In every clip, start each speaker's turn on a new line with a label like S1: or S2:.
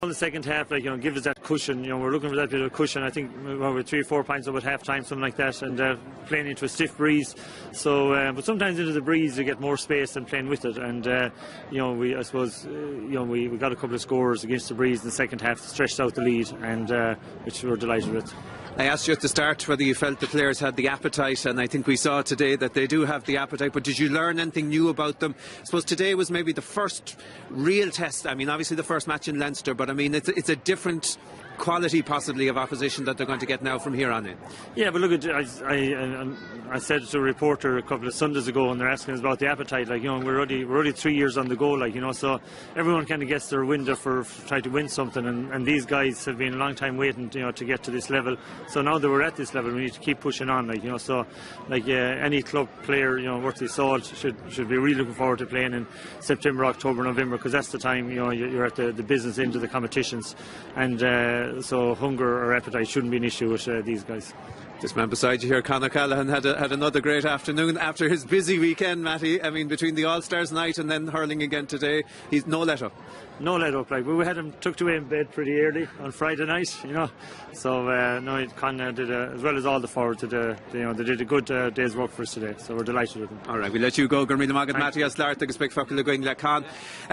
S1: In the second half, give us that cushion. We're looking for that bit of cushion. I think we're 3 or 4 points up at half time, something like that, and playing into a stiff breeze. So, but sometimes into the breeze you get more space than playing with it. And I suppose we got a couple of scores against the breeze in the second half, stretched out the lead, and which we're delighted with.
S2: I asked you at the start whether you felt the players had the appetite, and I think we saw today that they do have the appetite, but did you learn anything new about them? I suppose today was maybe the first real test. I mean, obviously the first match in Leinster, but I mean, it's a different quality possibly of opposition that they're going to get now from here on in. Yeah, but look, I said to a reporter a couple of Sundays ago, and they're asking us about the appetite. We're already 3 years on the go, so everyone kind of gets their window for trying to win something, and these guys have been a long time waiting, to get to this level. So now that we're at this level, we need to keep pushing on, any club player, worth his salt should be really looking forward to playing in September, October, November, because that's the time, you're at the business end of the competitions, and so hunger or appetite shouldn't be an issue with these guys. This man beside you here, Con O'Callaghan, had another great afternoon after his busy weekend, Matty. I mean, between the All-Stars night and then hurling again today, he's no let up.
S1: No let up. We had him tucked away in bed pretty early on Friday night, So Con did as well as all the forwards. They did a good day's work for us today. So we're delighted with them.
S2: All right, we'll let you go. Gurmila Magad Matty as Lart agus Big Fuck le Con.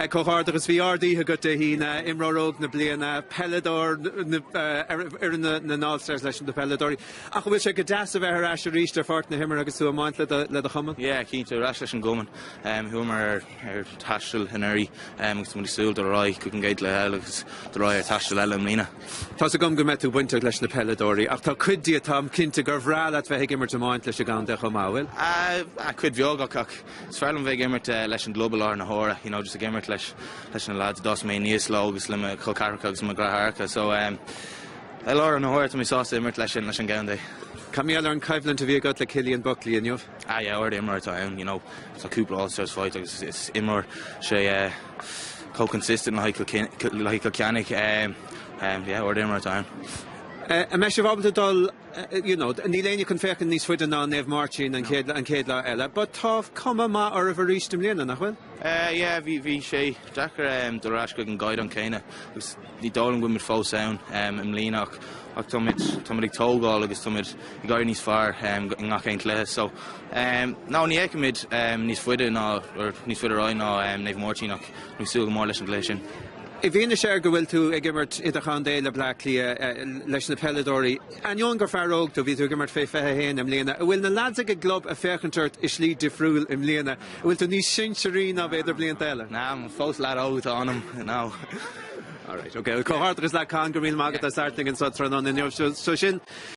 S2: Cohort agus VRD got he Imro Rogue na Bliana Pelador na All-Stars leis the Peladori. Ach will check a das of her Asher reach the fort na himmer agus to a month let the Humman.
S3: Yeah, keen to Rash and Goman. Hummer Tashel and Eri somebody sold the Roy couldn't get le agus the Roy Tashel Elamina.
S2: Tá a gum go met to winter leis na Peladori. Ach tá could Tom Kinte Gurvra at ve gimmer to month leis gan de Chomawil.
S3: I could vioga cock. It's fairly ve gimmer to leis global or na hora, just a gimmer leis na lads dos me nies logus le me Cocarcogs me Graharka. So Laura na hora to me sauce immer leis an gande.
S2: Camille and Kivlan to be got like Killian Buckley and you.
S3: Yeah, or immer time, it's a couple All-Stars fight. It's immer she co-consistent like Kilcannick. Yeah, or immer time.
S2: A mesh of Abdul, Nilane you can fake in these foot and on Nave Marchin and Kedla Ella, but tough come ma or ever reached him Lena, well?
S3: Yeah, vi she Jacker the Rash and guide on Kana. The Dolan women full sound in Leanock. Tomid Togol agus tomid guy níos far ngach ein clé. So now ní ekimid níos fuide ná or níos fuide roi ná Nave Marchin ní sul more leis an gléisisin.
S2: If you share go will to a gimmert in the Condale Blackley leis na Peladori, and younger Farrog to be to gimmert fe hen Lena, will the lads a glob a ferkentert is lead de fruil in Lena, will to ní century of either bliantella.
S3: Nah, I'm false lad out on him now.
S2: All right, okay. Cohort is like Con Gurmila Magad starting in Sutran on the new so